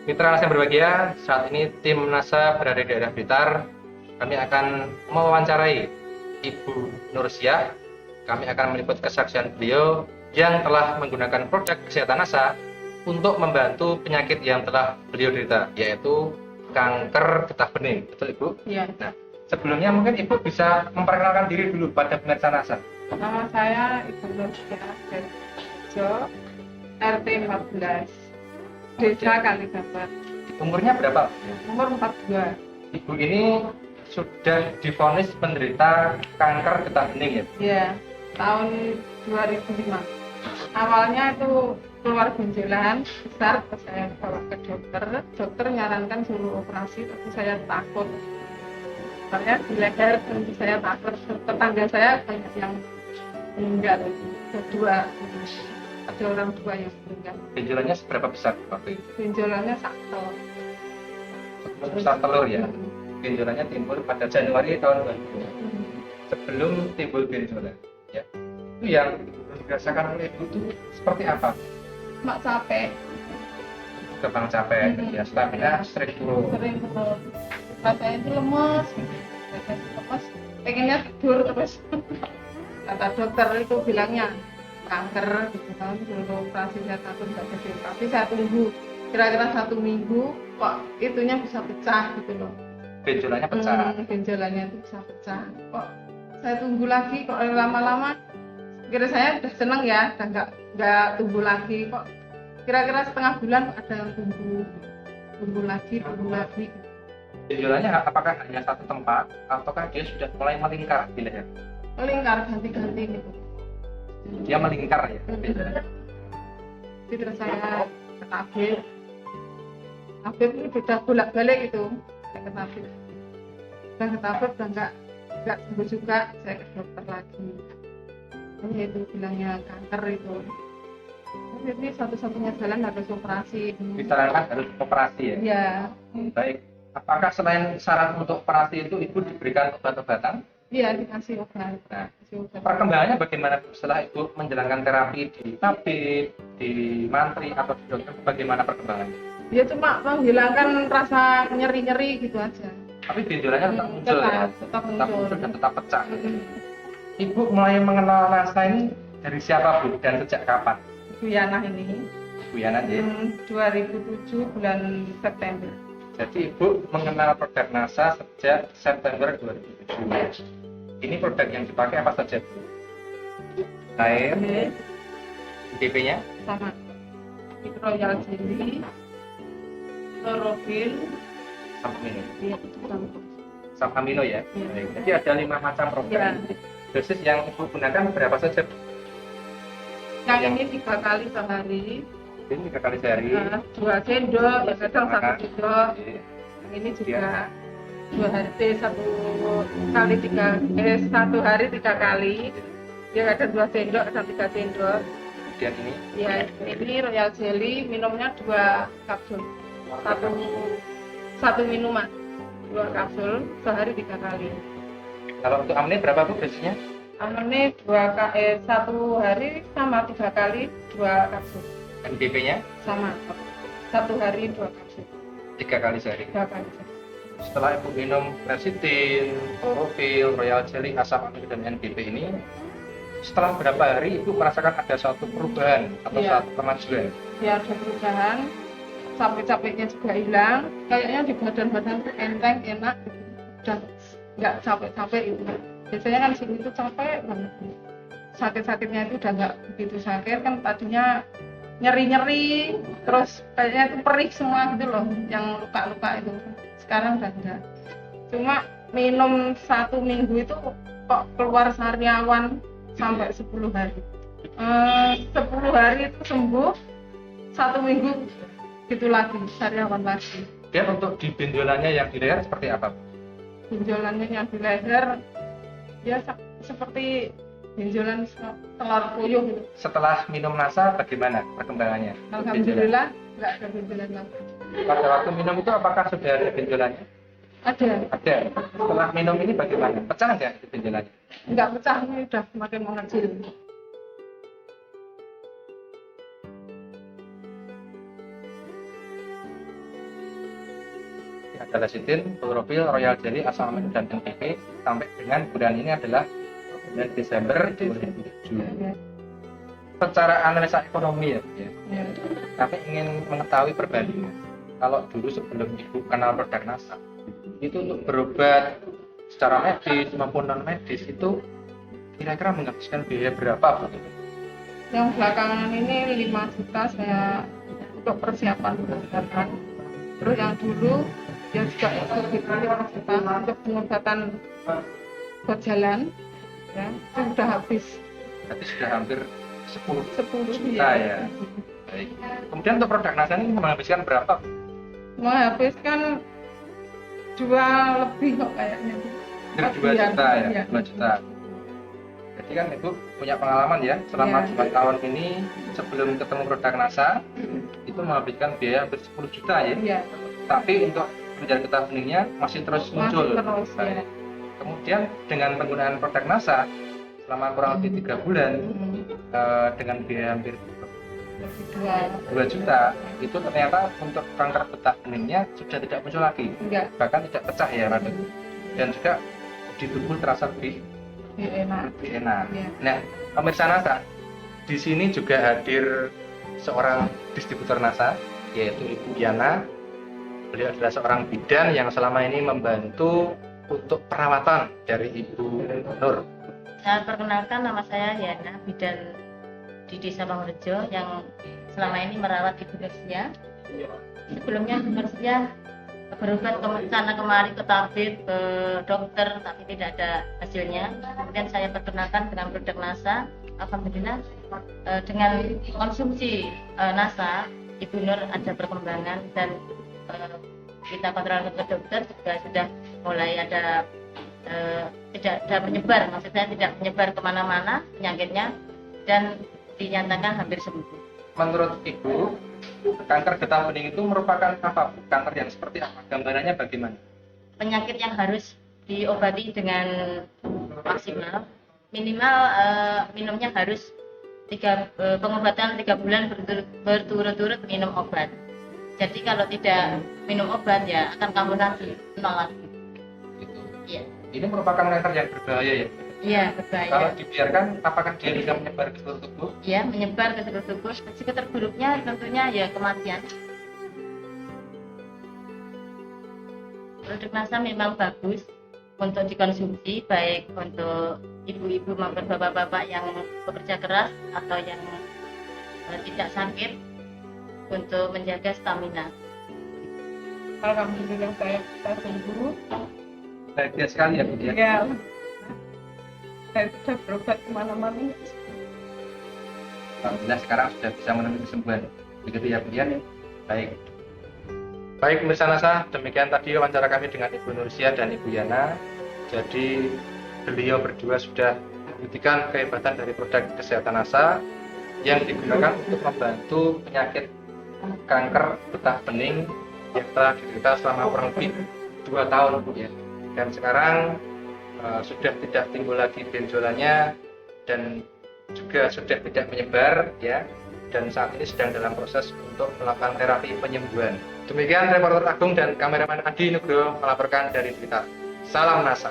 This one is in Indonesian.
Mitra NASA yang berbahagia, saat ini tim NASA berada di daerah Blitar. Kami akan mewawancarai Ibu Nursiah. Kami akan meliput kesaksian beliau yang telah menggunakan produk kesehatan NASA untuk membantu penyakit yang telah beliau derita, yaitu kanker getah bening. Betul Ibu? Iya. Nah, sebelumnya mungkin Ibu bisa memperkenalkan diri dulu pada pemirsa NASA. Nama saya Ibu Nursiah dari Jo, RT 14, Desa Kaligabar, Umurnya berapa? umur 42. Ibu ini sudah divonis penderita kanker getah bening ya? Iya, tahun 2005. Awalnya itu keluar benjolan besar, terus saya bawa ke dokter. Dokter nyarankan suruh operasi, tapi saya takut. Soalnya di leher, tentu saya takut. Tetangga saya banyak yang meninggal, kedua. Ada orang tua yang meninggal. Benjolannya seberapa besar waktu itu? Benjolannya satu. Besar telur ya. Benjolannya timbul pada Januari tahun 2000. Sebelum timbul benjolan, ya. Itu yang dirasakan oleh ibu itu seperti apa? Mak capek, Gampang capek, ya. Stamina sering turun. sering turun. Rasanya itu lemes, lemes, pengennya tidur terus. Kata dokter itu bilangnya kanker, gitu kan, suruh operasi. Saya takut nggak jadi operasi, saya tunggu kira-kira 1 minggu, kok itunya bisa pecah gitu loh. Benjolannya pecah. Benjolannya itu bisa pecah. Kok saya tunggu lagi, kok lama-lama kira saya udah seneng ya, udah nggak tumbuh lagi. Kok kira-kira setengah bulan ada yang tumbuh lagi. Benjolannya apakah hanya satu tempat, ataukah dia sudah mulai melingkar di leher? Melingkar ganti-ganti gitu. Dia melingkar ya, benjolannya. Jadi terus saya ke tabib. Tabib ini beda bolak-balik gitu. Saya ke tabib. Dan ke tabib udah nggak sembuh juga, saya ke dokter lagi. Ini itu bilangnya kanker itu. Jadi satu-satunya jalan harus operasi. Disarankan harus operasi ya. Iya. Baik. Apakah selain syarat untuk operasi itu ibu diberikan obat-obatan? Iya, dikasih obat. Nah, Dikasih obat. perkembangannya bagaimana setelah ibu menjalankan terapi di tabib, di mantri atau di dokter? Bagaimana perkembangannya? Dia cuma menghilangkan rasa nyeri-nyeri gitu aja. Tapi benjolannya tetap muncul ya? Tetap Tetap muncul. muncul dan tetap pecah. Mm-mm. Ibu mulai mengenal NASA ini dari siapa Bu dan sejak kapan? Ibu Yana ini Bu Yana ya. 2007 bulan September. Jadi ibu mengenal produk NASA sejak September 2007. Ini produk yang dipakai apa saja Bu? Air, Oke, DP-nya, sama itu Royal Jelly, Chlorophyll, Sapamino. iya itu sama. Sapamino ya. Iya. Baik. Jadi ada 5 macam Ya, produk. Dosis yang ibu gunakan berapa saja? yang ini 3 kali sehari, Ini 3 kali sehari. 2 sendok, ya kadang 1 sendok. Oke. Yang ini juga 2 hari, 1 hari 3 kali. Ya kadang 2 sendok, kadang 3 sendok. Kemudian ini Ya ini Royal Jelly, minumnya 2 kapsul, satu minuman, 2 kapsul sehari 3 kali. kalau untuk amni berapa Bu dosisnya? Ini 1 hari sama 3 kali 2 kapsul, NDP-nya sama 1 hari 2 kapsul, 3 kali sehari. 3 kali. Setelah ibu minum quercetin, chlorophyll, royal jelly, asam amino dan NDP ini, setelah berapa hari ibu merasakan ada suatu perubahan atau Iya. suatu kemajuan? Ya ada perubahan, capek-capeknya juga hilang, kayaknya di badan-badan tuh enteng, enak, udah nggak capek-capek itu. Biasanya kan sini tuh capek banget, sakit-sakitnya itu udah nggak begitu sakit, kan tadinya nyeri-nyeri, terus kayaknya itu perih semua gitu loh, yang luka-luka itu. Sekarang udah enggak. Cuma minum 1 minggu itu kok keluar sariawan sampai 10 hari. 10 hari itu sembuh, 1 minggu gitu lagi, sariawan lagi. Dan untuk di benjolannya yang di leher seperti apa? Benjolannya yang di leher ya seperti benjolan telur puyuh gitu. Setelah minum NASA bagaimana perkembangannya? Alhamdulillah nggak ada benjolan lagi. Pada waktu minum itu apakah sudah ada benjolannya? Ada, Ada. Setelah minum ini bagaimana? Pecah nggak itu benjolannya? nggak pecah, ini udah makin mengecil. Dalasitin, klorofil, royal jelly, asam amino dan NPK sampai dengan bulan ini adalah bulan Desember 2007. Secara analisa ekonomi ya, Ya. kami ingin mengetahui perbandingan. Kalau dulu sebelum ibu kenal produk NASA, itu untuk berobat secara medis maupun non medis itu kira-kira menghabiskan biaya berapa Bu? Yang belakangan ini 5 juta saya untuk persiapan pengobatan. Terus yang dulu ya juga itu gitu 5 juta untuk pengobatan buat jalan, ya itu udah habis Berarti sudah hampir 10 10 juta ya. Baik. Kemudian untuk produk NASA ini menghabiskan berapa Bu? Menghabiskan 2 lebih kok kayaknya. 2 juta ya, Iya. 2 juta. Jadi kan Ibu punya pengalaman ya, selama Iya. 2 tahun ini sebelum ketemu produk NASA itu menghabiskan biaya hampir 10 juta ya. Iya, Tapi untuk penjara getah beningnya masih terus muncul. masih terus ya. Baik. Kemudian dengan penggunaan produk NASA selama kurang lebih 3 bulan dengan biaya hampir Lebih 2. 2 juta itu ternyata untuk kanker getah beningnya sudah tidak muncul lagi, Enggak, bahkan tidak pecah ya Pak. Dan juga di tubuh terasa lebih enak. enak. Iya. Nah, pemirsa NASA, di sini juga hadir seorang distributor NASA, yaitu Ibu Yana. Beliau adalah seorang bidan yang selama ini membantu untuk perawatan dari Ibu Nur. Saya perkenalkan, nama saya Yana, bidan di Desa Pangrejo yang selama ini merawat Ibu Nursia. Sebelumnya Ibu Nursia berobat ke sana kemari ke tabib, ke dokter, tapi tidak ada hasilnya. Kemudian saya perkenalkan dengan produk NASA. Alhamdulillah dengan konsumsi NASA, Ibu Nur ada perkembangan dan kita kontrol ke dokter juga sudah mulai ada tidak ada menyebar, maksudnya tidak menyebar kemana-mana penyakitnya dan dinyatakan hampir sembuh. Menurut Ibu, kanker getah bening itu merupakan apa? Kanker yang seperti apa? Gambarannya bagaimana? Penyakit yang harus diobati dengan maksimal, minimal minumnya harus pengobatan 3 bulan berturut-turut minum obat. Jadi kalau tidak minum obat ya akan kambuh lagi, nol lagi. Gitu. Iya, Ini merupakan kanker yang berbahaya ya. iya Kalau berbahaya. dibiarkan, apakah dia bisa menyebar ke seluruh tubuh? Iya, menyebar ke seluruh tubuh. Risiko terburuknya tentunya ya kematian. Produk NASA memang bagus untuk dikonsumsi, baik untuk ibu-ibu maupun bapak-bapak yang bekerja keras atau yang tidak sakit, untuk menjaga stamina. Alhamdulillah saya bisa sembuh. Bahagia sekali ya Bu ya. Ya, saya sudah berobat kemana-mana. Alhamdulillah sekarang sudah bisa menemui kesembuhan. Begitu ya Bu ya. Baik. Baik pemirsa NASA, demikian tadi wawancara kami dengan Ibu Nursia dan Ibu Yana. Jadi beliau berdua sudah membuktikan kehebatan dari produk kesehatan NASA yang digunakan untuk membantu penyakit kanker getah bening yang telah diderita selama kurang lebih 2 tahun Bu ya. Dan sekarang sudah tidak timbul lagi benjolannya dan juga sudah tidak menyebar ya, dan saat ini sedang dalam proses untuk melakukan terapi penyembuhan. Demikian reporter Agung dan kameraman Adi Nugroho melaporkan dari Blitar. Salam NASA.